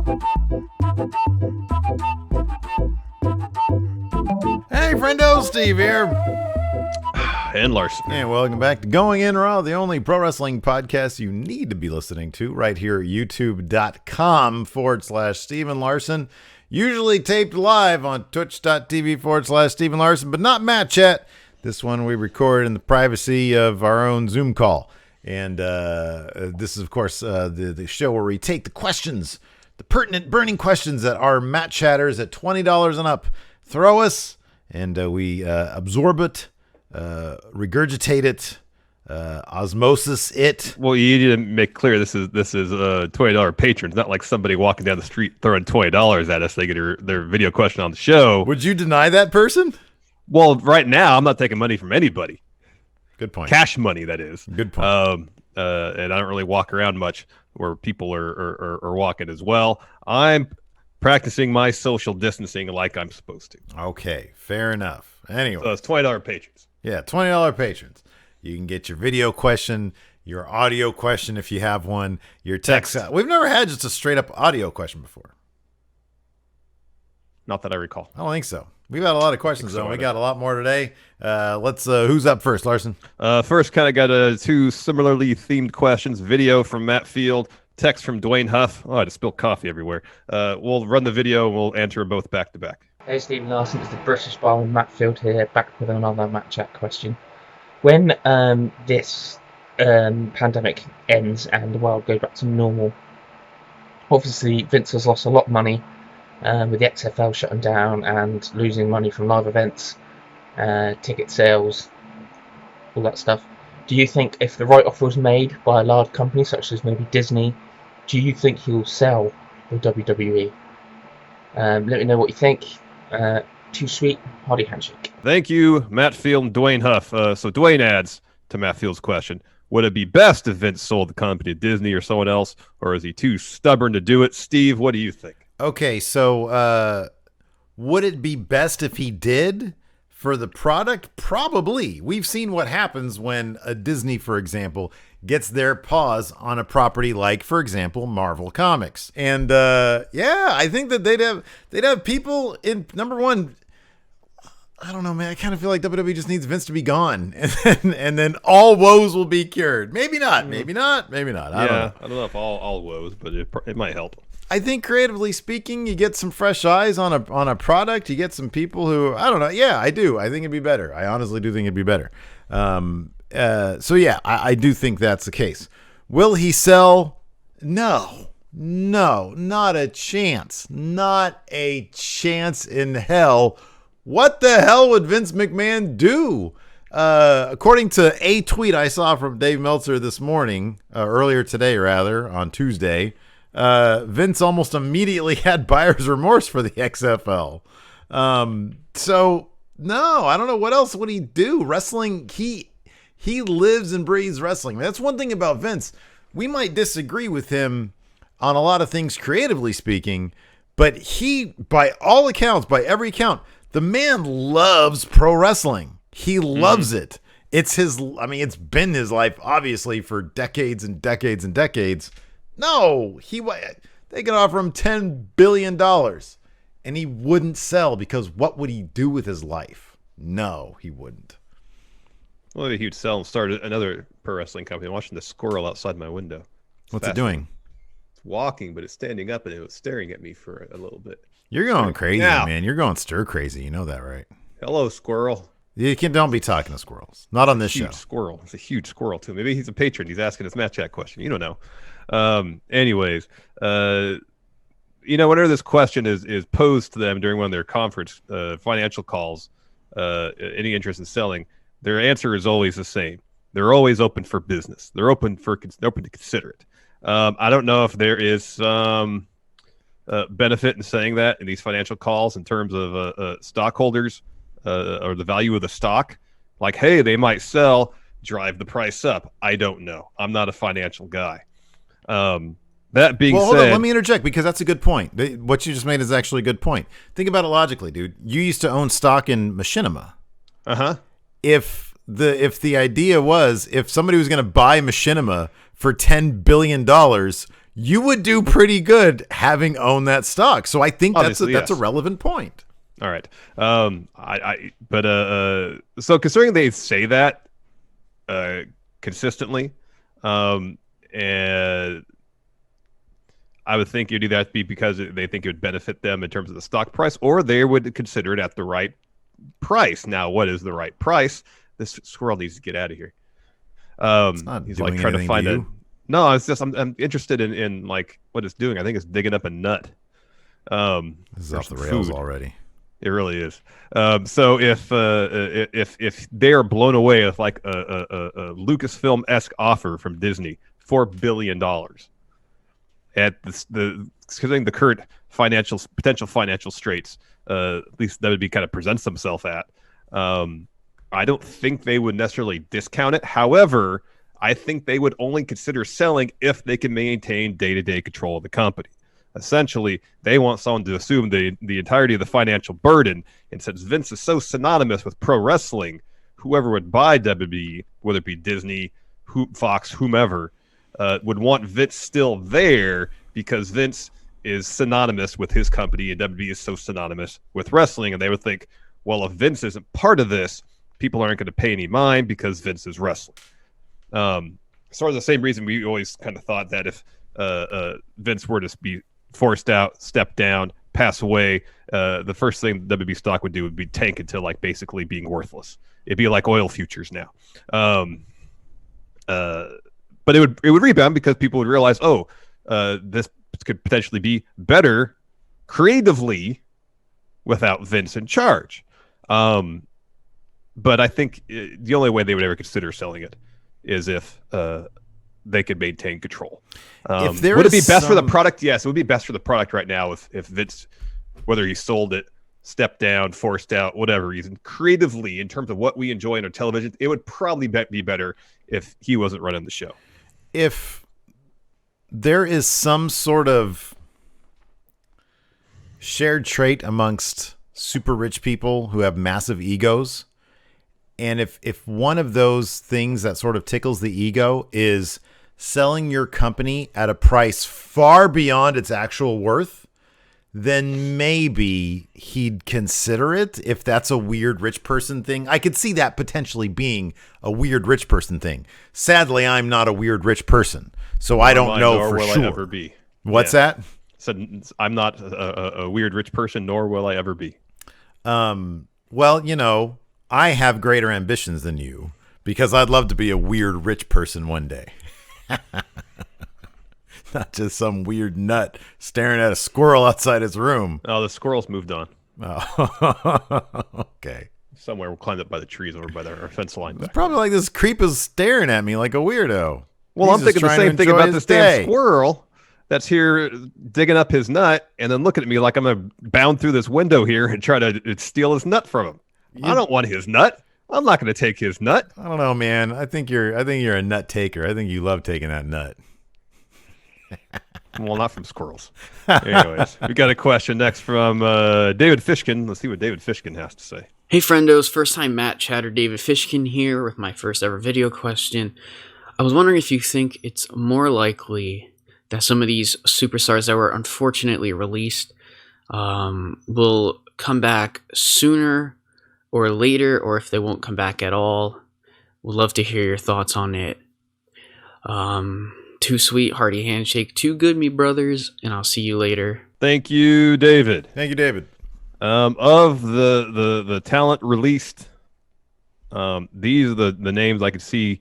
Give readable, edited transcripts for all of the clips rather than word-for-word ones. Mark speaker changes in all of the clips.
Speaker 1: Hey, friendo, Steve here.
Speaker 2: And Larson.
Speaker 1: And welcome back to Going In Raw, the only pro wrestling podcast you need to be listening to right here at youtube.com/Steven Larson. Usually taped live on twitch.tv/Steven Larson, but not Matt Chat. This one we record in the privacy of our own Zoom call. And this is, of course, the show where we take the questions, the pertinent, burning questions that our Matt Chatters at $20 and up throw us, and we absorb it, regurgitate it, osmosis it.
Speaker 2: Well, you need to make clear this is $20 patrons, not like somebody walking down the street throwing $20 at us. They get their video question on the show.
Speaker 1: Would you deny that person?
Speaker 2: Well, right now I'm not taking money from anybody.
Speaker 1: Good point.
Speaker 2: Cash money, that is.
Speaker 1: Good point.
Speaker 2: And I don't really walk around much where people are walking as well. I'm practicing my social distancing like I'm supposed to.
Speaker 1: Okay, fair enough. Anyway,
Speaker 2: so it's $20 patrons.
Speaker 1: Yeah, $20 patrons. You can get your video question, your audio question if you have one, your text. We've never had just a straight up audio question before.
Speaker 2: Not that I recall.
Speaker 1: I don't think so. We've had a lot of questions, though. We got a lot more today. Let's. Who's up first, Larson?
Speaker 2: First, kind of got two similarly themed questions. Video from Matt Field, text from Dwayne Huff. Oh, I just spilled coffee everywhere. We'll run the video and we'll answer them both back to back.
Speaker 3: Hey, Stephen Larson, it's the British Bar Matt Field here, back with another Matt Chat question. When this pandemic ends and the world goes back to normal, obviously Vince has lost a lot of money with the XFL shutting down and losing money from live events, ticket sales, all that stuff. Do you think if the right offer was made by a large company such as maybe Disney, do you think he'll sell the WWE? Let me know what you think. Too sweet, hearty handshake.
Speaker 2: Thank you, Matt Field and Dwayne Huff. So Dwayne adds to Matt Field's question, would it be best if Vince sold the company to Disney or someone else, or is he too stubborn to do it? Steve, what do you think?
Speaker 1: Okay, so would it be best if he did for the product? Probably. We've seen what happens when a Disney, for example, gets their paws on a property like, for example, Marvel Comics. And yeah, I think that they'd have people in, number one, I don't know, man. I kind of feel like WWE just needs Vince to be gone, and then all woes will be cured. Maybe not. Maybe not. Maybe not. I don't know
Speaker 2: if all woes, but it might help.
Speaker 1: I think creatively speaking, you get some fresh eyes on a product. You get some people who, I don't know. Yeah, I do. I think it'd be better. I honestly do think it'd be better. So yeah, I do think that's the case. Will he sell? No, not a chance. Not a chance in hell. What the hell would Vince McMahon do? According to a tweet I saw from Dave Meltzer this morning, earlier today, rather, on Tuesday, Vince almost immediately had buyer's remorse for the XFL. So no, I don't know. What else would he do? Wrestling, he lives and breathes wrestling. That's one thing about Vince. We might disagree with him on a lot of things creatively speaking, but he, by all accounts, by every account, the man loves pro wrestling. He loves it. It's it's been his life, obviously, for decades and decades and decades. No, they could offer him $10 billion and he wouldn't sell, because what would he do with his life? No, he wouldn't.
Speaker 2: Well, maybe he'd sell and start another pro wrestling company. I'm watching the squirrel outside my window.
Speaker 1: What's it doing?
Speaker 2: It's walking, but it's standing up and it was staring at me for a little bit.
Speaker 1: You're going crazy, man. You're going stir crazy. You know that, right?
Speaker 2: Hello, squirrel.
Speaker 1: Don't be talking to squirrels. Not on this show.
Speaker 2: Squirrel. It's a huge squirrel, too. Maybe he's a patron. He's asking his Matt Chat question. You don't know. Anyways, whenever this question is posed to them during one of their conference financial calls, any interest in selling, their answer is always the same. They're always open for business. They're open to consider it. I don't know if there is some benefit in saying that in these financial calls in terms of stockholders or the value of the stock. Like, hey, they might sell, drive the price up. I don't know. I'm not a financial guy. That being said, hold on,
Speaker 1: let me interject, because that's a good point. What you just made is actually a good point. Think about it logically, dude. You used to own stock in Machinima. If the idea was, if somebody was going to buy Machinima for $10 billion, you would do pretty good having owned that stock. So I think
Speaker 2: Obviously,
Speaker 1: that's a
Speaker 2: yes.
Speaker 1: relevant point.
Speaker 2: All right. So considering they say that consistently, and I would think it'd either have to be because they think it would benefit them in terms of the stock price, or they would consider it at the right price. Now, what is the right price? This squirrel needs to get out of here. He's like trying to find a. No, it's just I'm interested in like what it's doing. I think it's digging up a nut. This
Speaker 1: is off the rails already.
Speaker 2: It really is. So if they are blown away with like a Lucasfilm-esque offer from Disney, $4 billion at considering the current potential financial straits, at least that would be kind of presents themselves at. I don't think they would necessarily discount it. However, I think they would only consider selling if they can maintain day-to-day control of the company. Essentially, they want someone to assume the entirety of the financial burden. And since Vince is so synonymous with pro wrestling, whoever would buy WWE, whether it be Disney, Fox, whomever, would want Vince still there because Vince is synonymous with his company and WWE is so synonymous with wrestling. And they would think, well, if Vince isn't part of this, people aren't going to pay any mind because Vince is wrestling. Sort of the same reason we always kind of thought that if Vince were to be forced out, step down, pass away, the first thing WB stock would do would be tank until like basically being worthless. It'd be like oil futures now. But it would rebound because people would realize, this could potentially be better creatively without Vince in charge. But I think the only way they would ever consider selling it is if they could maintain control. Would it be best for the product? Yes, it would be best for the product right now if Vince, whether he sold it, stepped down, forced out, whatever reason, creatively in terms of what we enjoy in our television, it would probably be better if he wasn't running the show.
Speaker 1: If there is some sort of shared trait amongst super rich people who have massive egos, and if one of those things that sort of tickles the ego is selling your company at a price far beyond its actual worth, then maybe he'd consider it. If that's a weird rich person thing, I could see that potentially being a weird rich person thing. Sadly, I'm not a weird rich person, so I don't know for sure. Nor will I ever be. What's that?
Speaker 2: So I'm not a weird rich person, nor will I ever be.
Speaker 1: Well, you know, I have greater ambitions than you because I'd love to be a weird rich person one day. Not just some weird nut staring at a squirrel outside his room.
Speaker 2: Oh, the squirrel's moved on.
Speaker 1: Oh, okay.
Speaker 2: Somewhere we'll climb up by the trees over by our fence line.
Speaker 1: It's probably like this creep is staring at me like a weirdo.
Speaker 2: Well, I'm thinking the same thing about this damn squirrel that's here digging up his nut and then looking at me like I'm going to bound through this window here and try to steal his nut from him. I don't want his nut. I'm not going to take his nut.
Speaker 1: I don't know, man. I think you're a nut taker. I think you love taking that nut.
Speaker 2: Well, not from squirrels. Anyways, we got a question next from David Fishkin. Let's see what David Fishkin has to say.
Speaker 4: Hey, friendos. First time Matt chatter. David Fishkin here with my first ever video question. I was wondering if you think it's more likely that some of these superstars that were unfortunately released will come back sooner or later, or if they won't come back at all. Would love to hear your thoughts on it. Too sweet, hearty handshake. Too good, me brothers, and I'll see you later.
Speaker 2: Thank you, David.
Speaker 1: Thank you, David.
Speaker 2: Of the talent released, these are the names I could see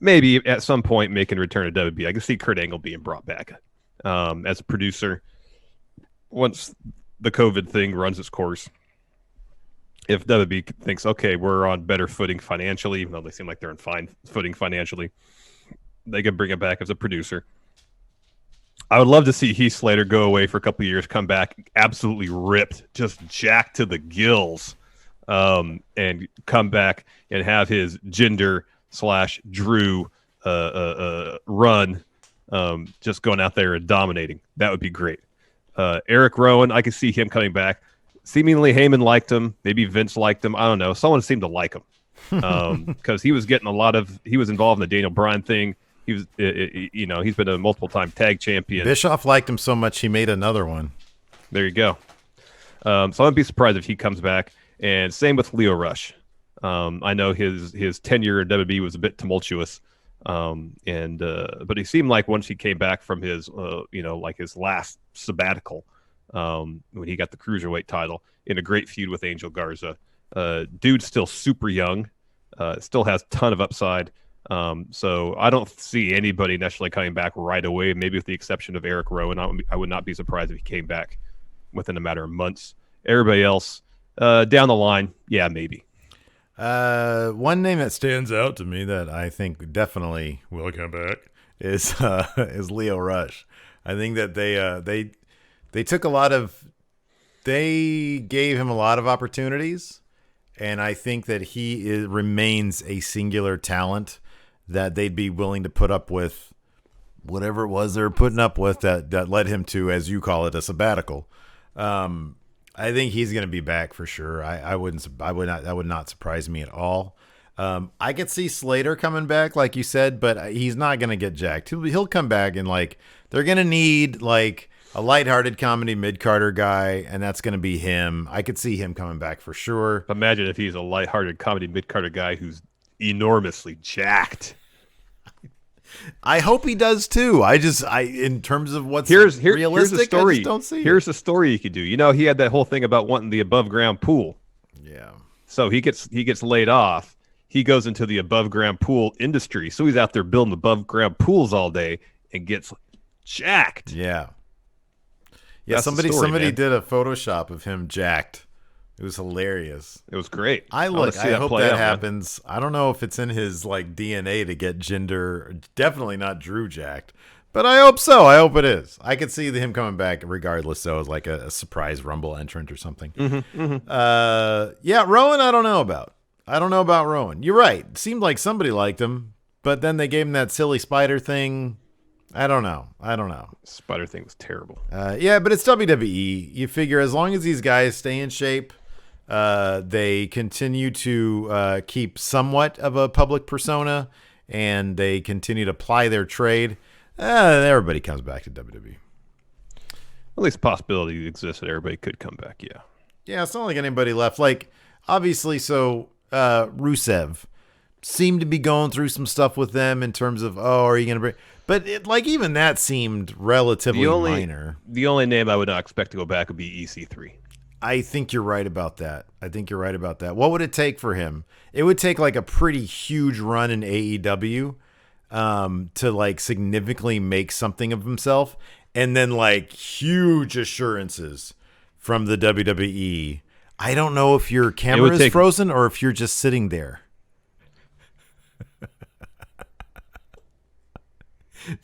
Speaker 2: maybe at some point making a return to WB. I could see Kurt Angle being brought back as a producer once the COVID thing runs its course. If WB thinks, okay, we're on better footing financially, even though they seem like they're on fine footing financially, they can bring him back as a producer. I would love to see Heath Slater go away for a couple of years, come back absolutely ripped, just jacked to the gills, and come back and have his Jinder/Drew run, just going out there and dominating. That would be great. Eric Rowan, I could see him coming back. Seemingly Heyman liked him. Maybe Vince liked him. I don't know. Someone seemed to like him because he was getting he was involved in the Daniel Bryan thing. He was, you know, he's been a multiple-time tag champion.
Speaker 1: Bischoff liked him so much he made another one.
Speaker 2: There you go. So I wouldn't be surprised if he comes back. And same with Lio Rush. I know his tenure in WWE was a bit tumultuous, but he seemed like once he came back from his like his last sabbatical, when he got the cruiserweight title in a great feud with Angel Garza. Dude's still super young, still has a ton of upside. So I don't see anybody necessarily coming back right away. Maybe with the exception of Eric Rowan, I would not be surprised if he came back within a matter of months. Everybody else down the line, yeah, maybe.
Speaker 1: One name that stands out to me that I think definitely will come back is Lio Rush. I think that they took a lot of, they gave him a lot of opportunities, and I think that he remains a singular talent that they'd be willing to put up with whatever it was they're putting up with that led him to, as you call it, a sabbatical. I think he's going to be back for sure. That would not surprise me at all. I could see Slater coming back, like you said, but he's not going to get jacked. He'll come back and they're going to need a lighthearted comedy mid-carder guy, and that's going to be him. I could see him coming back for sure.
Speaker 2: Imagine if he's a lighthearted comedy mid-carder guy who's enormously jacked.
Speaker 1: I hope he does too. In terms of what's realistic,
Speaker 2: here's a story.
Speaker 1: I just don't see
Speaker 2: Here's a story you could do. You know, he had that whole thing about wanting the above ground pool.
Speaker 1: Yeah.
Speaker 2: So he gets laid off. He goes into the above ground pool industry. So he's out there building above ground pools all day and gets jacked.
Speaker 1: Yeah. Yeah.
Speaker 2: That's
Speaker 1: Somebody did a Photoshop of him jacked. It was hilarious.
Speaker 2: It was great.
Speaker 1: I hope that happens. Man. I don't know if it's in his DNA to get Jinder. Definitely not Drew jacked, but I hope so. I hope it is. I could see him coming back regardless. So as a surprise Rumble entrant or something. Yeah, Rowan. I don't know about Rowan. You're right. It seemed like somebody liked him, but then they gave him that silly spider thing. I don't know.
Speaker 2: Spider thing was terrible.
Speaker 1: Yeah, but it's WWE. You figure as long as these guys stay in shape, they continue to keep somewhat of a public persona, and they continue to ply their trade, everybody comes back to WWE.
Speaker 2: At least possibility exists that everybody could come back, yeah.
Speaker 1: Yeah, it's not like anybody left. Obviously, Rusev seemed to be going through some stuff with them in terms of, are you going to bring... But even that seemed relatively minor.
Speaker 2: The only name I would not expect to go back would be EC3.
Speaker 1: I think you're right about that. What would it take for him? It would take a pretty huge run in AEW to significantly make something of himself, and then huge assurances from the WWE. I don't know if your camera is frozen or if you're just sitting there.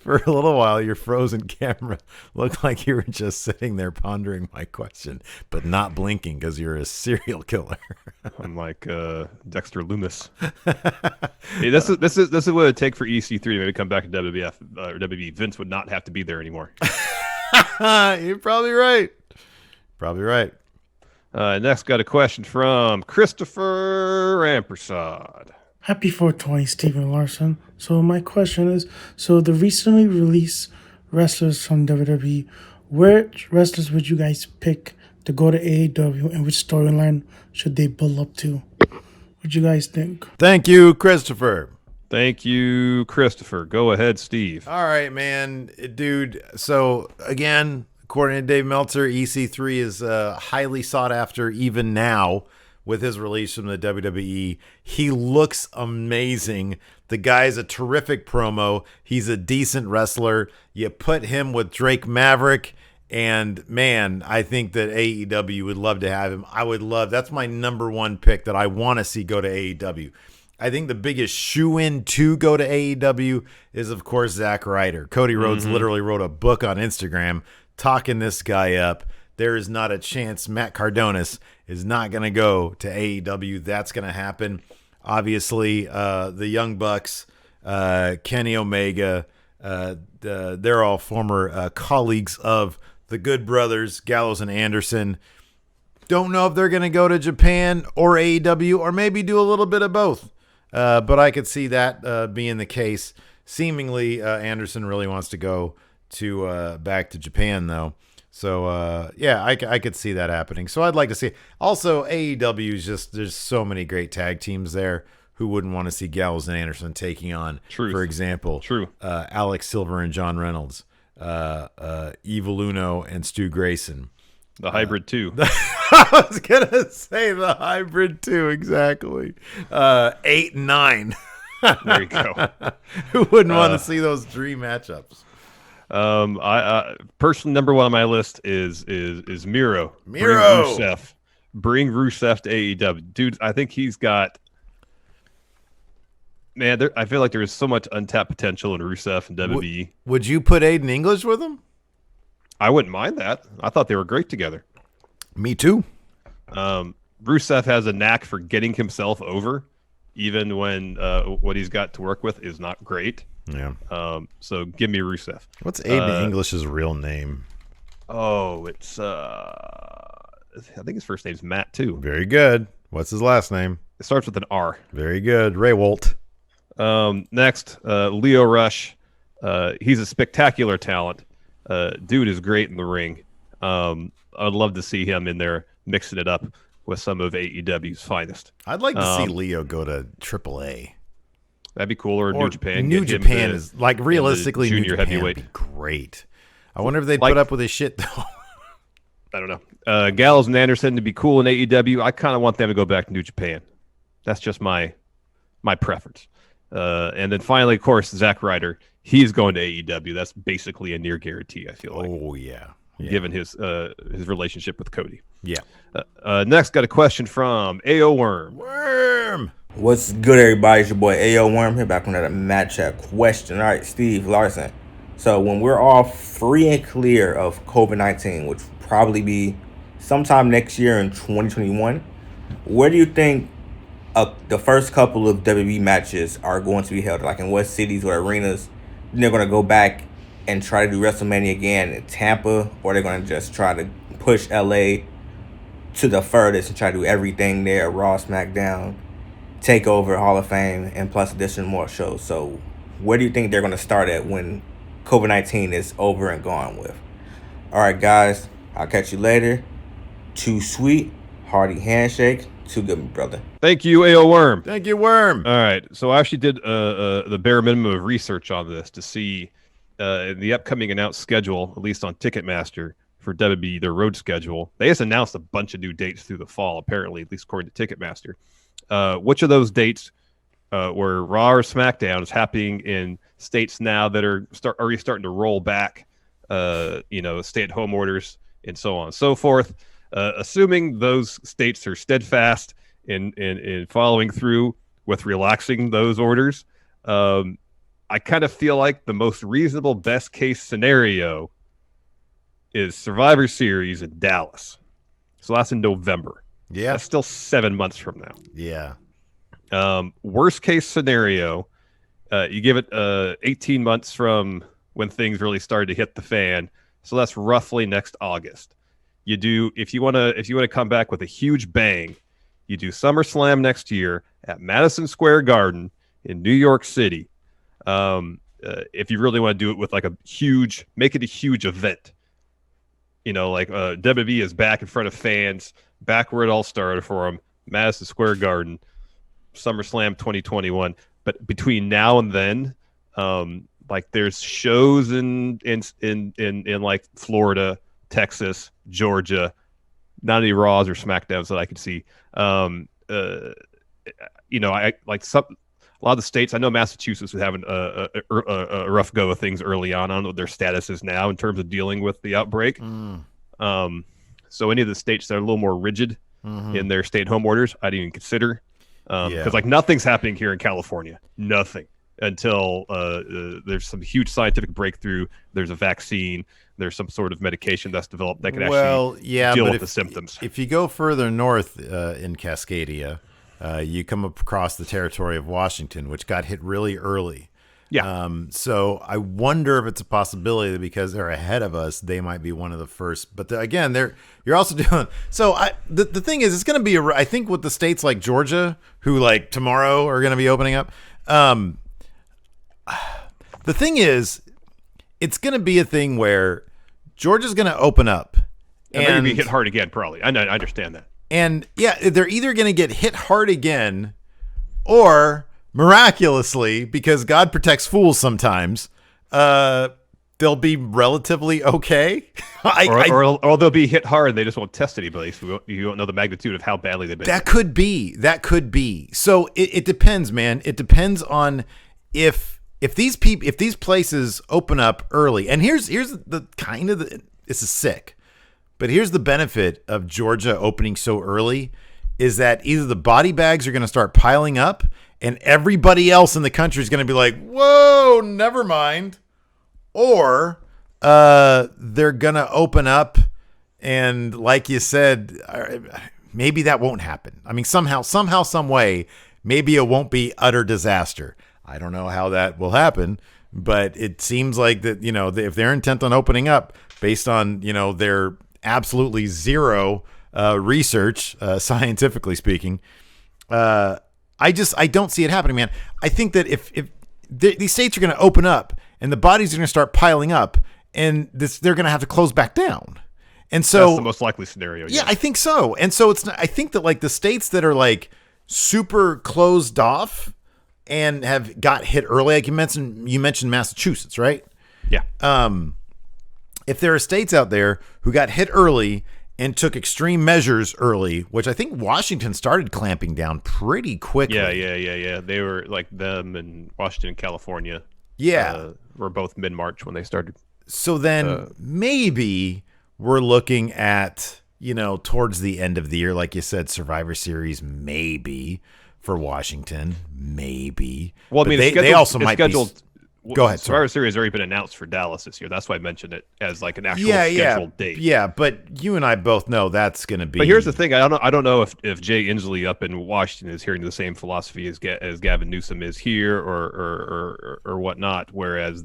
Speaker 1: For a little while, your frozen camera looked like you were just sitting there pondering my question, but not blinking because you're a serial killer.
Speaker 2: I'm like Dexter Loomis. Hey, this is what it would take for EC3 to maybe come back to WWF or WWE. Vince would not have to be there anymore.
Speaker 1: You're probably right.
Speaker 2: Next, got a question from Christopher Ampersad.
Speaker 5: Happy 420, Stephen Larson. So my question is, the recently released wrestlers from WWE, which wrestlers would you guys pick to go to AEW, and which storyline should they build up to? What do you guys think?
Speaker 1: Thank you, Christopher.
Speaker 2: Go ahead, Steve.
Speaker 1: All right, man. Dude, so again, according to Dave Meltzer, EC3 is highly sought after even now. With his release from the WWE, he looks amazing. The guy's a terrific promo. He's a decent wrestler. You put him with Drake Maverick, and man, I think that AEW would love to have him. That's my number one pick that I want to see go to AEW. I think the biggest shoe-in to go to AEW is, of course, Zack Ryder. Cody Rhodes literally wrote a book on Instagram talking this guy up. There is not a chance Matt Cardonis is not going to go to AEW. That's going to happen. Obviously, the Young Bucks, Kenny Omega, they're all former colleagues of the Good Brothers, Gallows and Anderson. Don't know if they're going to go to Japan or AEW or maybe do a little bit of both. But I could see that being the case. seemingly Anderson really wants to go to back to Japan though. So yeah, I could see that happening. So I'd like to see. Also, AEW is just, there's so many great tag teams there. Who wouldn't want to see Gallows and Anderson taking on, for example, Alex Silver and John Reynolds, Evil Uno and Stu Grayson.
Speaker 2: The Hybrid 2.
Speaker 1: I was going to say the Hybrid 2, exactly. 8 and 9.
Speaker 2: There you go.
Speaker 1: Who wouldn't want to see those dream matchups?
Speaker 2: I personally, number one on my list is Miro.
Speaker 1: Miro.
Speaker 2: Bring Rusev to AEW. Dude, I think he's got... Man, I feel like there is so much untapped potential in Rusev and WWE.
Speaker 1: Would you put Aiden English with him?
Speaker 2: I wouldn't mind that. I thought they were great together.
Speaker 1: Me too.
Speaker 2: Rusev has a knack for getting himself over, even when what he's got to work with is not great.
Speaker 1: Yeah.
Speaker 2: So give me Rusev.
Speaker 1: What's Aiden English's real name?
Speaker 2: Oh, it's I think his first name's Matt too.
Speaker 1: Very good. What's his last name?
Speaker 2: It starts with an R.
Speaker 1: Very good. Ray Wolt.
Speaker 2: Next, Leo Rush. He's a spectacular talent. Dude is great in the ring. I'd love to see him in there mixing it up with some of AEW's finest.
Speaker 1: I'd like to see Leo go to AAA.
Speaker 2: That'd be cool. Or New Japan.
Speaker 1: New Japan is like realistically
Speaker 2: junior
Speaker 1: New Japan
Speaker 2: heavyweight.
Speaker 1: would be great. I wonder if they'd put up with his shit though.
Speaker 2: I don't know. Gallows and Anderson to be cool in AEW. I kind of want them to go back to New Japan. That's just my preference. And then finally, of course, Zack Ryder. He's going to AEW. That's basically a near guarantee, I feel like.
Speaker 1: Oh, yeah.
Speaker 2: Given his relationship with Cody.
Speaker 1: Yeah.
Speaker 2: Next, got a question from A.O. Worm.
Speaker 1: Worm!
Speaker 6: What's good, everybody? It's your boy A.O. Worm here, back with another match chat question. All right, Steve Larson. So when we're all free and clear of COVID-19, which will probably be sometime next year in 2021, where do you think the first couple of WWE matches are going to be held? Like in what cities or arenas? They're going to go back and try to do WrestleMania again in Tampa, or they're going to just try to push LA to the furthest and try to do everything there, Raw, SmackDown, TakeOver, Hall of Fame, and plus additional more shows. So where do you think they're going to start at when COVID-19 is over and gone with? All right, guys, I'll catch you later. Too sweet, hearty handshake. Too good, brother.
Speaker 2: Thank you, A.O. Worm.
Speaker 1: Thank you, Worm.
Speaker 2: All right. So I actually did the bare minimum of research on this to see the upcoming announced schedule, at least on Ticketmaster, for WWE, their road schedule. They just announced a bunch of new dates through the fall, apparently, at least according to Ticketmaster. Which of those dates were Raw or SmackDown is happening in states now that are already starting to roll back, stay-at-home orders and so on and so forth. Assuming those states are steadfast in following through with relaxing those orders, I kind of feel like the most reasonable best case scenario is Survivor Series in Dallas. So that's in November.
Speaker 1: Yeah.
Speaker 2: That's still 7 months from now.
Speaker 1: Yeah.
Speaker 2: Worst case scenario, you give it 18 months from when things really started to hit the fan. So that's roughly next August. You do, if you want to come back with a huge bang, you do SummerSlam next year at Madison Square Garden in New York City. If you really want to do it with like make it a huge event, like WWE is back in front of fans, back where it all started for them, Madison Square Garden, SummerSlam 2021. But between now and then, like there's shows in like Florida, Texas, Georgia, not any Raws or SmackDowns that I could see. I like a lot of the states. I know Massachusetts was having a rough go of things early on. I don't know what their status is now in terms of dealing with the outbreak. So any of the states that are a little more rigid in their stay-at-home orders, I didn't even consider. Because like nothing's happening here in California. Nothing until there's some huge scientific breakthrough. There's a vaccine. There's some sort of medication that's developed that can actually deal with the symptoms.
Speaker 1: If you go further north in Cascadia, you come across the territory of Washington, which got hit really early.
Speaker 2: Yeah.
Speaker 1: So I wonder if it's a possibility that because they're ahead of us, they might be one of the first. But again, you're also doing. So the thing is, it's going to be. I think with the states like Georgia, who like tomorrow are going to be opening up. The thing is, it's going to be a thing where Georgia's going to open up.
Speaker 2: And they're going to be hit hard again, probably. I understand that.
Speaker 1: And yeah, they're either going to get hit hard again or miraculously, because God protects fools sometimes, they'll be relatively okay.
Speaker 2: or they'll be hit hard and they just won't test anybody. So you don't know the magnitude of how badly they've been.
Speaker 1: That could be. So it depends, man. It depends on if these places open up early. And here's the kind of this is sick. But here's the benefit of Georgia opening so early is that either the body bags are going to start piling up and everybody else in the country is going to be like, whoa, never mind. Or they're going to open up and, like you said, maybe that won't happen. I mean, somehow, some way, maybe it won't be utter disaster. I don't know how that will happen, but it seems like that, if they're intent on opening up based on, their absolutely zero research, scientifically speaking, I don't see it happening, man. I think that if these states are going to open up and the bodies are going to start piling up and they're going to have to close back down. And so
Speaker 2: that's the most likely scenario.
Speaker 1: Yeah, I think so. And so I think that like the states that are like super closed off and have got hit early, like you mentioned Massachusetts, right?
Speaker 2: Yeah.
Speaker 1: If there are states out there who got hit early and took extreme measures early, which I think Washington started clamping down pretty quickly.
Speaker 2: Yeah. They were like them and Washington and California.
Speaker 1: Yeah.
Speaker 2: Were both mid-March when they started.
Speaker 1: So then maybe we're looking at, towards the end of the year, like you said, Survivor Series, maybe for Washington, maybe.
Speaker 2: Well, I mean,
Speaker 1: they also might
Speaker 2: scheduled.
Speaker 1: Be. Go ahead.
Speaker 2: Survivor Series has already been announced for Dallas this year. That's why I mentioned it as like an actual scheduled date.
Speaker 1: Yeah, but you and I both know that's going to be.
Speaker 2: But here's the thing: I don't know if Jay Inslee up in Washington is hearing the same philosophy as Gavin Newsom is here, or whatnot. Whereas,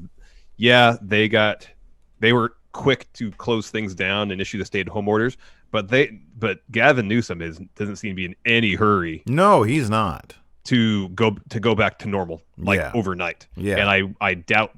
Speaker 2: they were quick to close things down and issue the stay-at-home orders, but Gavin Newsom doesn't seem to be in any hurry.
Speaker 1: No, he's not.
Speaker 2: To go back to normal overnight. Yeah. And I doubt,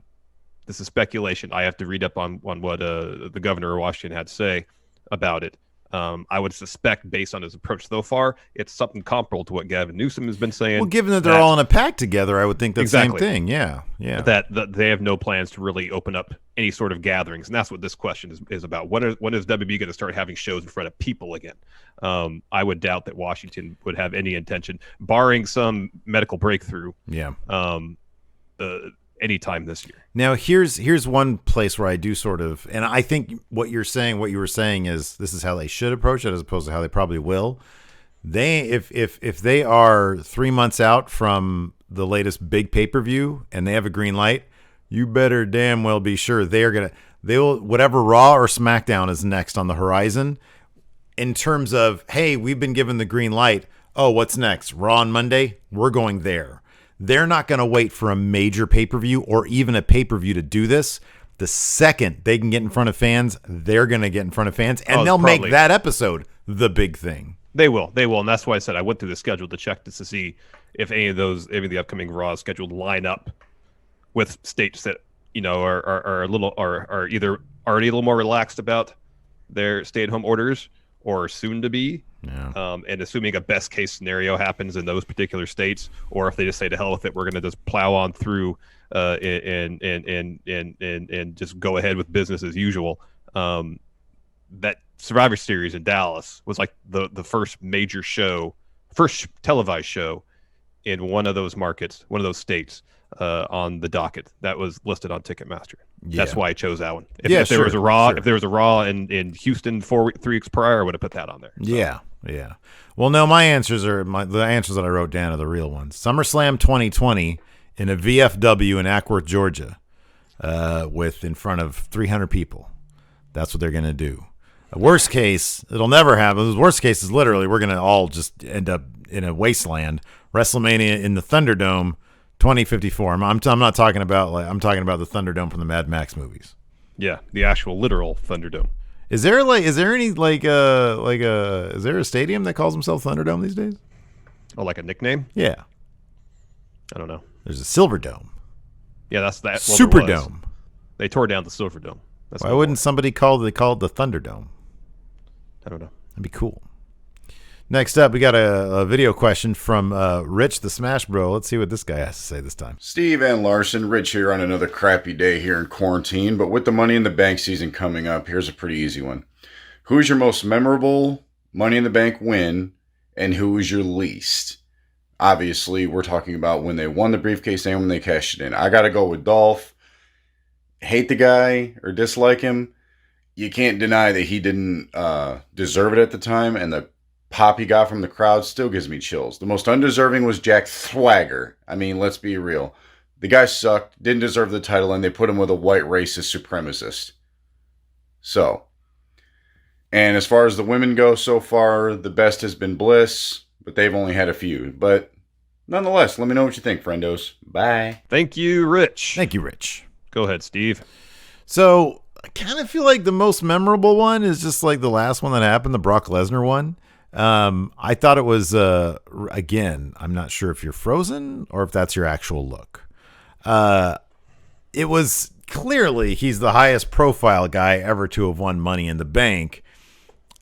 Speaker 2: this is speculation, I have to read up on what the governor of Washington had to say about it. I would suspect, based on his approach so far, it's something comparable to what Gavin Newsom has been saying.
Speaker 1: Well, given that they're all in a pack together, I would think that's the same thing. Yeah.
Speaker 2: That they have no plans to really open up any sort of gatherings, and that's what this question is about. When is WB going to start having shows in front of people again? I would doubt that Washington would have any intention, barring some medical breakthrough.
Speaker 1: Yeah.
Speaker 2: Anytime this year.
Speaker 1: Now, here's one place where I do sort of, and I think what you were saying is this is how they should approach it as opposed to how they probably will. If they are 3 months out from the latest big pay-per-view and they have a green light, you better damn well be sure they'll whatever Raw or SmackDown is next on the horizon in terms of, hey, we've been given the green light. Oh, what's next? Raw on Monday? We're going there. They're not going to wait for a major pay-per-view or even a pay-per-view to do this. The second they can get in front of fans, they're going to get in front of fans, and they'll make that episode the big thing.
Speaker 2: They will, and that's why I said I went through the schedule to check to see if any of the upcoming Raw scheduled line up with states that are either already a little more relaxed about their stay-at-home orders or soon to be.
Speaker 1: Yeah.
Speaker 2: And assuming a best case scenario happens in those particular states, or if they just say to hell with it, we're going to just plow on through and just go ahead with business as usual. That Survivor Series in Dallas was like the first major show, first televised show in one of those markets, one of those states on the docket that was listed on Ticketmaster.
Speaker 1: Yeah.
Speaker 2: That's why I chose that one. If there was a Raw in Houston 3 weeks prior, I would have put that on there. So.
Speaker 1: Yeah. Well, no, the answers that I wrote down are the real ones. SummerSlam 2020 in a VFW in Ackworth, Georgia, with in front of 300 people. That's what they're going to do. Worst case, it'll never happen. The worst case is literally we're going to all just end up in a wasteland. WrestleMania in the Thunderdome 2054. I'm not talking about I'm talking about the Thunderdome from the Mad Max movies.
Speaker 2: Yeah, the actual literal Thunderdome.
Speaker 1: Is there is there a stadium that calls himself Thunderdome these days?
Speaker 2: Oh, like a nickname?
Speaker 1: Yeah.
Speaker 2: I don't know.
Speaker 1: There's a Silverdome.
Speaker 2: Yeah, that's that. Well, there was.
Speaker 1: Superdome.
Speaker 2: They tore down the Silverdome. That's
Speaker 1: Why
Speaker 2: no
Speaker 1: wouldn't
Speaker 2: more.
Speaker 1: somebody call it the Thunderdome?
Speaker 2: I don't know.
Speaker 1: That'd be cool. Next up, we got a video question from Rich the Smash Bro. Let's see what this guy has to say this time.
Speaker 7: Steve and Larson, Rich here on another crappy day here in quarantine, but with the Money in the Bank season coming up, here's a pretty easy one. Who's your most memorable Money in the Bank win, and who is your least? Obviously, we're talking about when they won the briefcase and when they cashed it in. I gotta go with Dolph. Hate the guy or dislike him. You can't deny that he didn't deserve it at the time, and the pop he got from the crowd still gives me chills. The most undeserving was Jack Swagger. I mean, let's be real. The guy sucked, didn't deserve the title, and they put him with a white racist supremacist. So, and as far as the women go so far, the best has been Bliss, but they've only had a few. But nonetheless, let me know what you think, friendos. Bye.
Speaker 2: Thank you, Rich.
Speaker 1: Thank you, Rich.
Speaker 2: Go ahead, Steve.
Speaker 1: So I kind of feel like the most memorable one is just like the last one that happened, the Brock Lesnar one. I thought it was, again, I'm not sure if you're frozen or if that's your actual look. It was clearly he's the highest profile guy ever to have won Money in the Bank.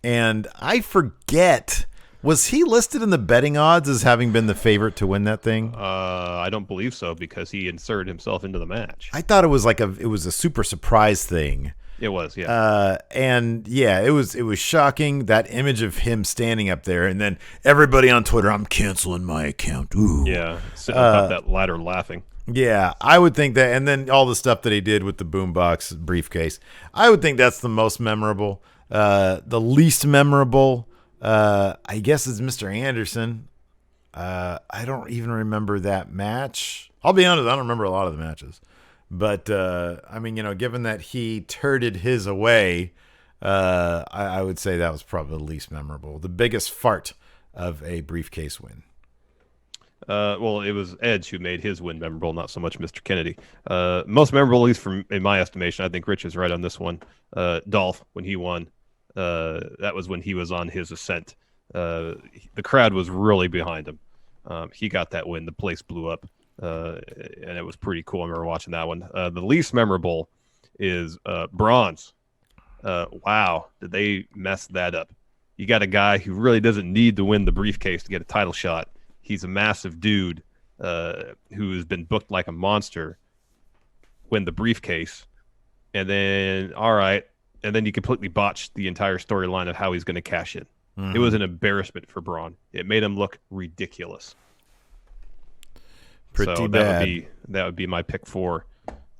Speaker 1: And I forget, was he listed in the betting odds as having been the favorite to win that thing?
Speaker 2: I don't believe so because he inserted himself into the match.
Speaker 1: I thought it was it was a super surprise thing.
Speaker 2: It was, yeah.
Speaker 1: And yeah, it was shocking, that image of him standing up there, and then everybody on Twitter, I'm canceling my account. Ooh.
Speaker 2: Yeah, sitting up that ladder laughing.
Speaker 1: Yeah, I would think that, and then all the stuff that he did with the boombox briefcase, I would think that's the most memorable. The least memorable, I guess, is Mr. Anderson. I don't even remember that match. I'll be honest, I don't remember a lot of the matches. But, I mean, given that he turded his away, I would say that was probably the least memorable. The biggest fart of a briefcase win.
Speaker 2: Well, it was Edge who made his win memorable, not so much Mr. Kennedy. Most memorable, at least in my estimation, I think Rich is right on this one. Dolph, when he won, that was when he was on his ascent. The crowd was really behind him. He got that win. The place blew up. And it was pretty cool. I remember watching that one. The least memorable is Bronze. Wow, did they mess that up? You got a guy who really doesn't need to win the briefcase to get a title shot. He's a massive dude who has been booked like a monster. Win the briefcase, and then you completely botched the entire storyline of how he's going to cash in. Mm-hmm. It was an embarrassment for Braun. It made him look ridiculous.
Speaker 1: Pretty bad.
Speaker 2: That would be my pick for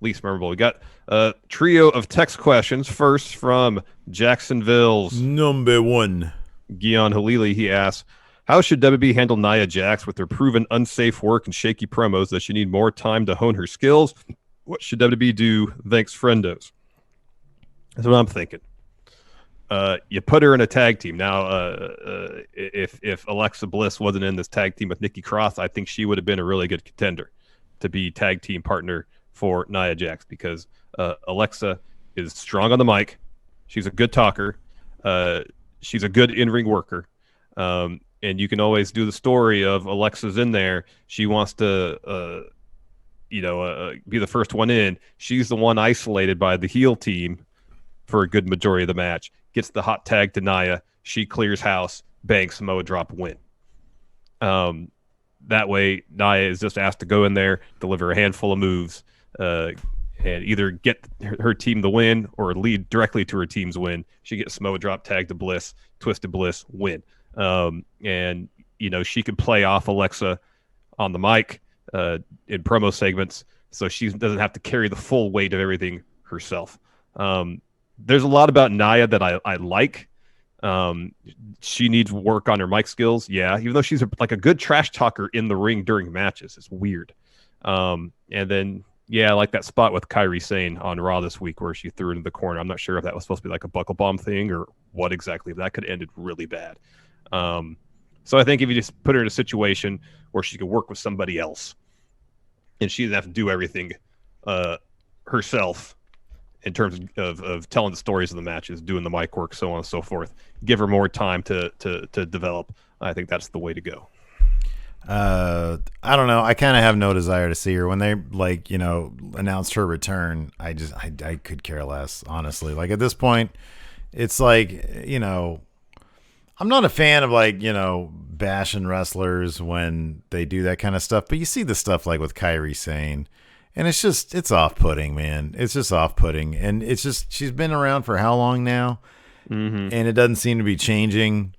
Speaker 2: least memorable. We got a trio of text questions. First from Jacksonville's
Speaker 1: number one,
Speaker 2: Guion Halili. He asks, how should WB handle Nia Jax with her proven unsafe work and shaky promos that she need more time to hone her skills? What should WB do? Thanks, friendos. That's what I'm thinking. You put her in a tag team. Now, if Alexa Bliss wasn't in this tag team with Nikki Cross, I think she would have been a really good contender to be tag team partner for Nia Jax because Alexa is strong on the mic. She's a good talker. She's a good in-ring worker. And you can always do the story of Alexa's in there. She wants to, be the first one in. She's the one isolated by the heel team for a good majority of the match. Gets the hot tag to Nia. She clears house. Bang, Samoa drop, win. That way, Nia is just asked to go in there, deliver a handful of moves, and either get her team the win or lead directly to her team's win. She gets Samoa drop, tag to Bliss, Twisted Bliss, win. And she could play off Alexa on the mic in promo segments, so she doesn't have to carry the full weight of everything herself. There's a lot about Nia that I like. She needs work on her mic skills, yeah, even though she's a good trash talker in the ring during matches. It's weird. And then, yeah, I like that spot with Kairi Sane on Raw this week where she threw it into the corner. I'm not sure if that was supposed to be like a buckle bomb thing or what exactly. That could have ended really bad. So I think if you just put her in a situation where she could work with somebody else and she doesn't have to do everything herself in terms of telling the stories of the matches, doing the mic work, so on and so forth, give her more time to develop. I think that's the way to go.
Speaker 1: I don't know. I kind of have no desire to see her. When they announced her return, I could care less, honestly. Like at this point, it's like, I'm not a fan of bashing wrestlers when they do that kind of stuff, but you see the stuff like with Kairi Sane, and it's off-putting, man. It's just off-putting, and it's just, she's been around for how long now, and it doesn't seem to be changing.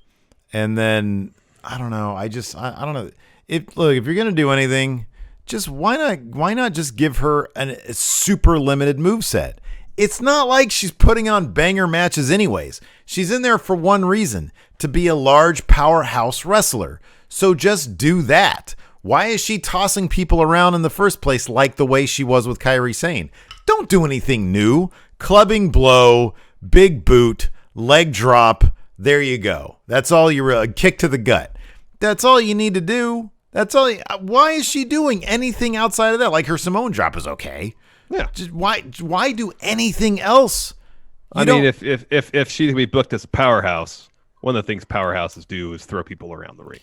Speaker 1: And then I don't know. I don't know. If you're gonna do anything, just why not just give her a super limited moveset? It's not like she's putting on banger matches anyways. She's in there for one reason, to be a large powerhouse wrestler. So just do that. Why is she tossing people around in the first place like the way she was with Kairi Sane? Don't do anything new. Clubbing blow, big boot, leg drop. There you go. That's all kick to the gut. That's all you need to do. That's all. Why is she doing anything outside of that? Like her Samoan drop is okay.
Speaker 2: Yeah.
Speaker 1: Just why do anything else?
Speaker 2: If she can be booked as a powerhouse, one of the things powerhouses do is throw people around the ring.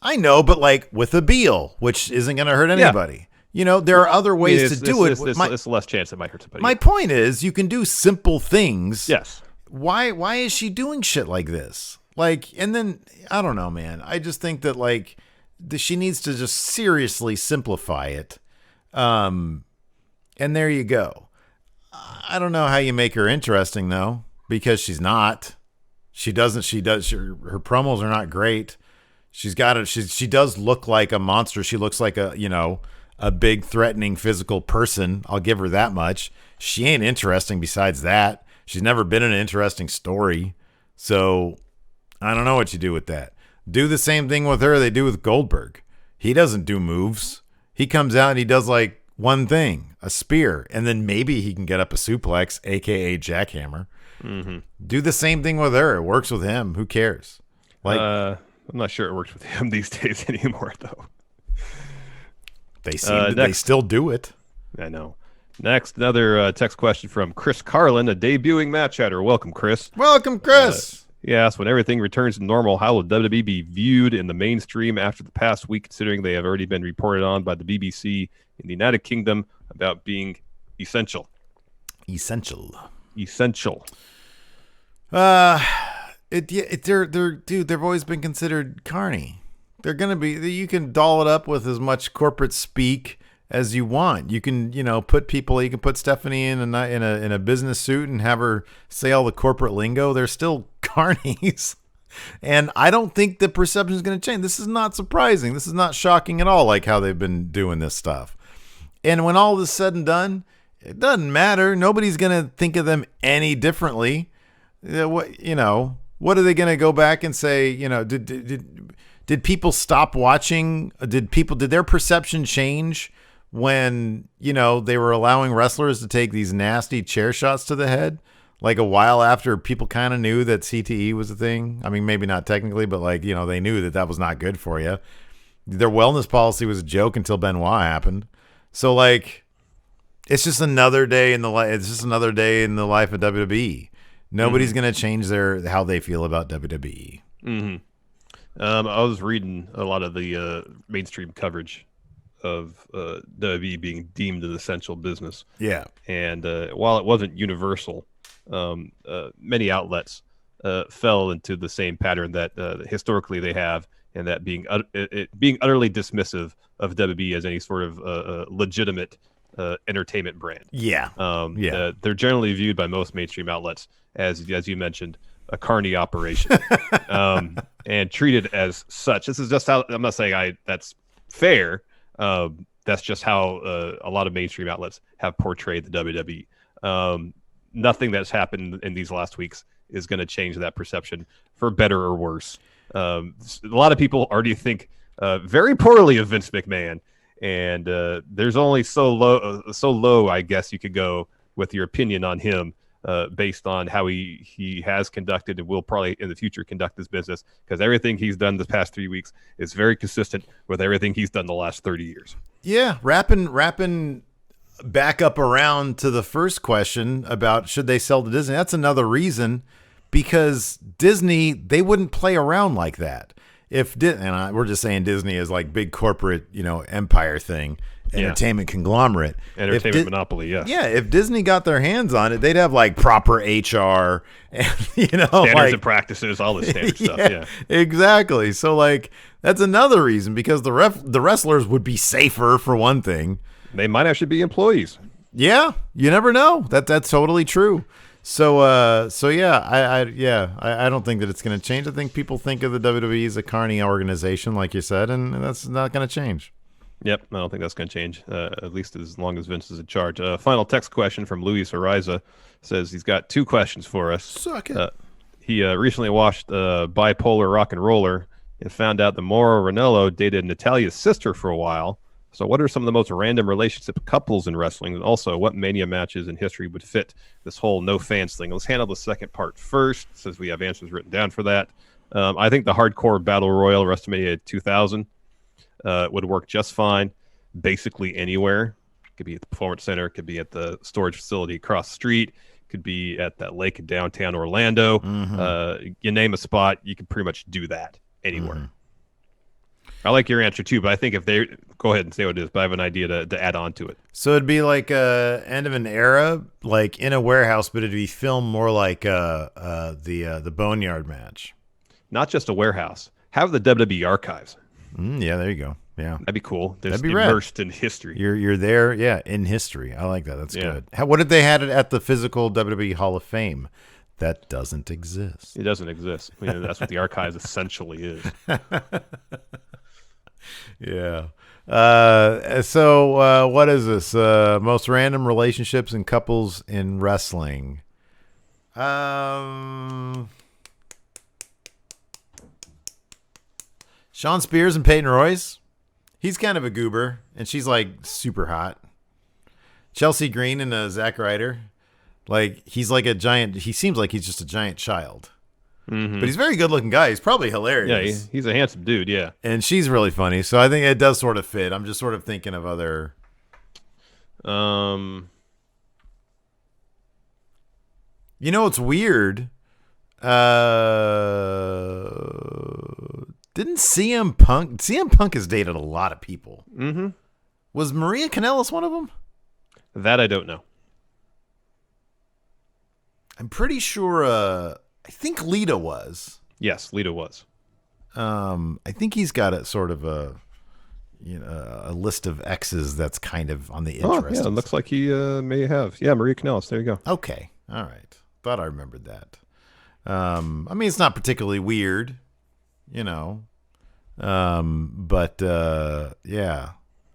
Speaker 1: I know, but like with a Beal, which isn't going to hurt anybody. Yeah. There are other ways to do it.
Speaker 2: It's less chance it might hurt somebody.
Speaker 1: My point is, you can do simple things.
Speaker 2: Yes.
Speaker 1: Why is she doing shit like this? And then I don't know, man. I just think that she needs to just seriously simplify it. And there you go. I don't know how you make her interesting though, because she's not. Her promos are not great. She does look like a monster. She looks like a big threatening physical person. I'll give her that much. She ain't interesting besides that. She's never been in an interesting story. So I don't know what you do with that. Do the same thing with her they do with Goldberg. He doesn't do moves. He comes out and he does one thing, a spear, and then maybe he can get up a suplex, aka jackhammer. Mm-hmm. Do the same thing with her. It works with him. Who cares?
Speaker 2: I'm not sure it works with him these days anymore, though.
Speaker 1: They still do it.
Speaker 2: I know. Next, another text question from Chris Carlin, a debuting match chatter. Welcome, Chris.
Speaker 1: Welcome, Chris.
Speaker 2: He asked, when everything returns to normal, how will WWE be viewed in the mainstream after the past week, considering they have already been reported on by the BBC in the United Kingdom about being essential?
Speaker 1: Essential. They've always been considered carny. They're gonna be. You can doll it up with as much corporate speak as you want. You can, put people. You can put Stephanie in a business suit and have her say all the corporate lingo. They're still carnies, and I don't think the perception is going to change. This is not surprising. This is not shocking at all. Like how they've been doing this stuff. And when all is said and done, it doesn't matter. Nobody's going to think of them any differently. What are they going to go back and say? Did people stop watching? Did their perception change when, they were allowing wrestlers to take these nasty chair shots to the head? Like a while after people kind of knew that CTE was a thing. I mean, maybe not technically, but they knew that was not good for you. Their wellness policy was a joke until Benoit happened. So it's just another day in the life. It's just another day in the life of WWE. Nobody's going to change how they feel about WWE.
Speaker 2: Mm-hmm. I was reading a lot of the mainstream coverage of WWE being deemed an essential business.
Speaker 1: Yeah. And
Speaker 2: while it wasn't universal, many outlets fell into the same pattern that historically they have, and that being utterly dismissive of WWE as any sort of legitimate entertainment brand.
Speaker 1: Yeah.
Speaker 2: They're generally viewed by most mainstream outlets as you mentioned, a carny operation, and treated as such. This is just how, I'm not saying that's fair. That's just how a lot of mainstream outlets have portrayed the WWE. Nothing that's happened in these last weeks is going to change that perception for better or worse. A lot of people already think very poorly of Vince McMahon, and there's only so low, I guess you could go with your opinion on him, based on how he has conducted and will probably in the future conduct his business, because everything he's done the past 3 weeks is very consistent with everything he's done the last 30 years.
Speaker 1: Yeah, wrapping back up around to the first question about should they sell to Disney. That's another reason, because Disney, they wouldn't play around like that. we're just saying Disney is like big corporate, empire thing, entertainment conglomerate,
Speaker 2: entertainment monopoly. Yeah,
Speaker 1: yeah. If Disney got their hands on it, they'd have like proper HR and
Speaker 2: standards
Speaker 1: like,
Speaker 2: and practices, all the standard stuff. Yeah,
Speaker 1: exactly. So like that's another reason, because the wrestlers would be safer for one thing.
Speaker 2: They might actually be employees.
Speaker 1: Yeah, you never know. That's totally true. So yeah, I don't think that it's going to change. I think people think of the WWE as a carny organization, like you said, and that's not going to change.
Speaker 2: Yep, I don't think that's going to change, at least as long as Vince is in charge. Final text question from Luis Ariza says he's got 2 questions for us.
Speaker 1: Suck it.
Speaker 2: He recently watched Bipolar Rock and Roller and found out that Mauro Ranallo dated Natalia's sister for a while. So what are some of the most random relationship couples in wrestling? And also, what Mania matches in history would fit this whole no fans thing? Let's handle the second part first, since we have answers written down for that. I think the hardcore battle royal WrestleMania 2000 would work just fine, basically anywhere. It could be at the Performance Center, it could be at the storage facility across the street, it could be at that lake in downtown Orlando. You name a spot, you can pretty much do that anywhere. I like your answer too, but I think if they go ahead and say what it is, but I have an idea to add on to it.
Speaker 1: So it'd be like end of an era, like in a warehouse, but it'd be filmed more like the Boneyard match.
Speaker 2: Not just a warehouse. Have the WWE archives.
Speaker 1: Yeah, there you go. Yeah,
Speaker 2: that'd be cool.
Speaker 1: That'd be
Speaker 2: immersed in history.
Speaker 1: You're there, yeah, in history. I like that. That's good. What if they had it at the physical WWE Hall of Fame? That doesn't exist.
Speaker 2: It doesn't exist. I mean, that's what the archives essentially is.
Speaker 1: Yeah. So what is this? Most random relationships and couples in wrestling. Sean Spears and Peyton Royce. He's kind of a goober, and she's like super hot. Chelsea Green and Zack Ryder. Like he's like a giant. He seems like he's just a giant child. But he's a very good looking guy. He's probably hilarious.
Speaker 2: Yeah, he's a handsome dude, yeah.
Speaker 1: And she's really funny. So I think it does sort of fit. I'm just sort of thinking of other. You know, it's weird. Didn't CM Punk has dated a lot of people. Was Maria Kanellis one of them?
Speaker 2: That I don't know.
Speaker 1: I'm pretty sure. I think Lita was.
Speaker 2: Yes, Lita was.
Speaker 1: I think he's got a sort of a list of exes that's kind of on the interest.
Speaker 2: Yeah, it looks like he may have. Yeah, Maria Kanellis. There you go.
Speaker 1: Okay, all right. Thought I remembered that. I mean, it's not particularly weird, but yeah,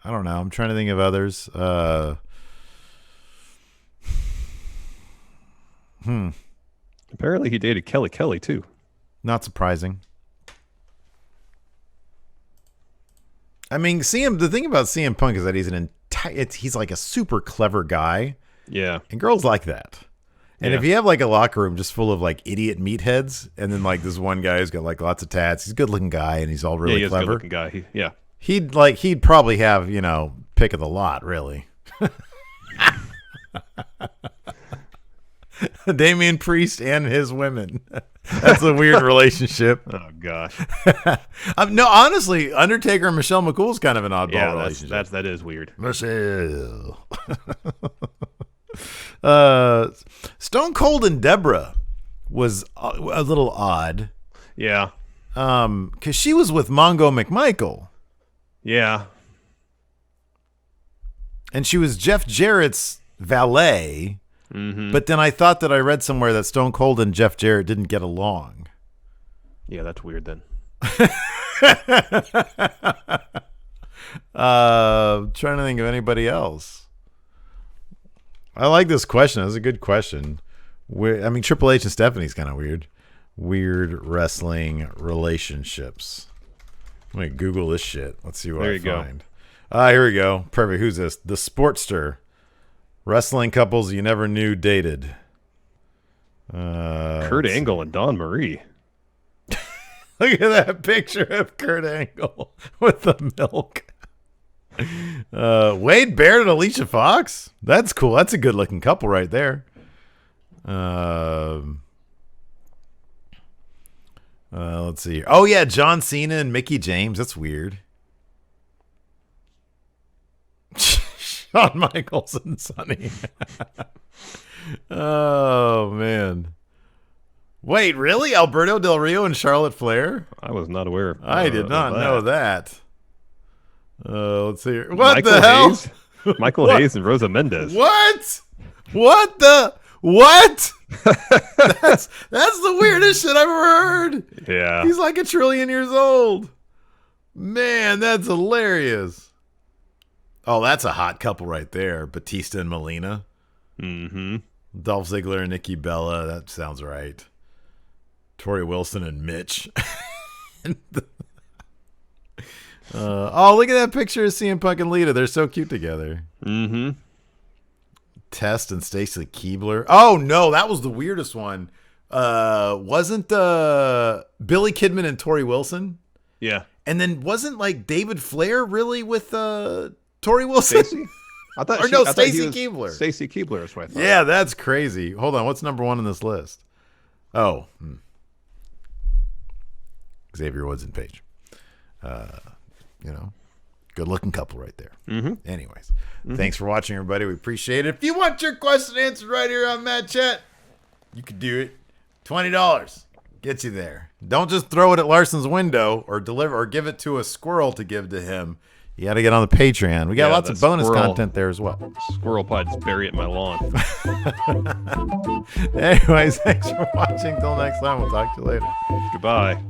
Speaker 1: I don't know. I'm trying to think of others.
Speaker 2: Apparently he dated Kelly too.
Speaker 1: Not surprising. I mean, the thing about CM Punk is that he's like a super clever guy.
Speaker 2: Yeah.
Speaker 1: And girls like that. And if you have like a locker room just full of like idiot meatheads, and then like this one guy who's got like lots of tats, he's a good looking guy and he's all really clever.
Speaker 2: He's a good looking guy.
Speaker 1: He'd probably have, pick of the lot, really. Damian Priest and his women. That's a weird relationship.
Speaker 2: Oh gosh.
Speaker 1: No, honestly, Undertaker and Michelle McCool's kind of an oddball relationship.
Speaker 2: That is weird.
Speaker 1: Michelle. Stone Cold and Deborah was a little odd.
Speaker 2: Yeah.
Speaker 1: Because she was with Mongo McMichael.
Speaker 2: Yeah.
Speaker 1: And she was Jeff Jarrett's valet. But then I thought that I read somewhere that Stone Cold and Jeff Jarrett didn't get along.
Speaker 2: Yeah, that's weird then.
Speaker 1: Trying to think of anybody else. I like this question. That's a good question. Triple H and Stephanie's kind of weird. Weird wrestling relationships. I'm going to Google this shit. Let's see what I find. Here we go. Perfect. Who's this? The Sportster. Wrestling couples you never knew dated.
Speaker 2: Kurt Angle and Dawn Marie.
Speaker 1: Look at that picture of Kurt Angle with the milk. Wade Barrett and Alicia Fox. That's cool. That's a good looking couple right there. Let's see here. Oh yeah, John Cena and Mickey James. That's weird. Shawn Michaels and Sonny. Oh man. Wait, really? Alberto Del Rio and Charlotte Flair?
Speaker 2: I was not aware.
Speaker 1: I did not know that. Let's see here.
Speaker 2: What
Speaker 1: the hell?
Speaker 2: Hayes? Michael Hayes and Rosa Mendez.
Speaker 1: What? What the? What? That's the weirdest shit I've ever heard.
Speaker 2: Yeah.
Speaker 1: He's like 1 trillion years old. Man, that's hilarious. Oh, that's a hot couple right there. Batista and Melina.
Speaker 2: Mm-hmm.
Speaker 1: Dolph Ziggler and Nikki Bella. That sounds right. Tori Wilson and Mitch. Oh, look at that picture of CM Punk and Lita. They're so cute together.
Speaker 2: Mm-hmm.
Speaker 1: Test and Stacy Keibler. Oh no, that was the weirdest one. Wasn't Billy Kidman and Tori Wilson?
Speaker 2: Yeah.
Speaker 1: And then wasn't like David Flair really with Tori Wilson?
Speaker 2: Stacey? I thought
Speaker 1: Stacy Keibler.
Speaker 2: Stacy Keibler is what I thought.
Speaker 1: Yeah, that's crazy. Hold on, what's number 1 on this list? Oh, Xavier Woods and Paige. Good looking couple right there.
Speaker 2: Mm-hmm.
Speaker 1: Anyways, thanks for watching, everybody. We appreciate it. If you want your question answered right here on Matt Chat, you could do it. $20 gets you there. Don't just throw it at Larson's window or give it to a squirrel to give to him. You got to get on the Patreon. We got lots of bonus content there as well.
Speaker 2: Squirrel pie just bury it in my lawn.
Speaker 1: Anyways, thanks for watching. Till next time, we'll talk to you later.
Speaker 2: Goodbye.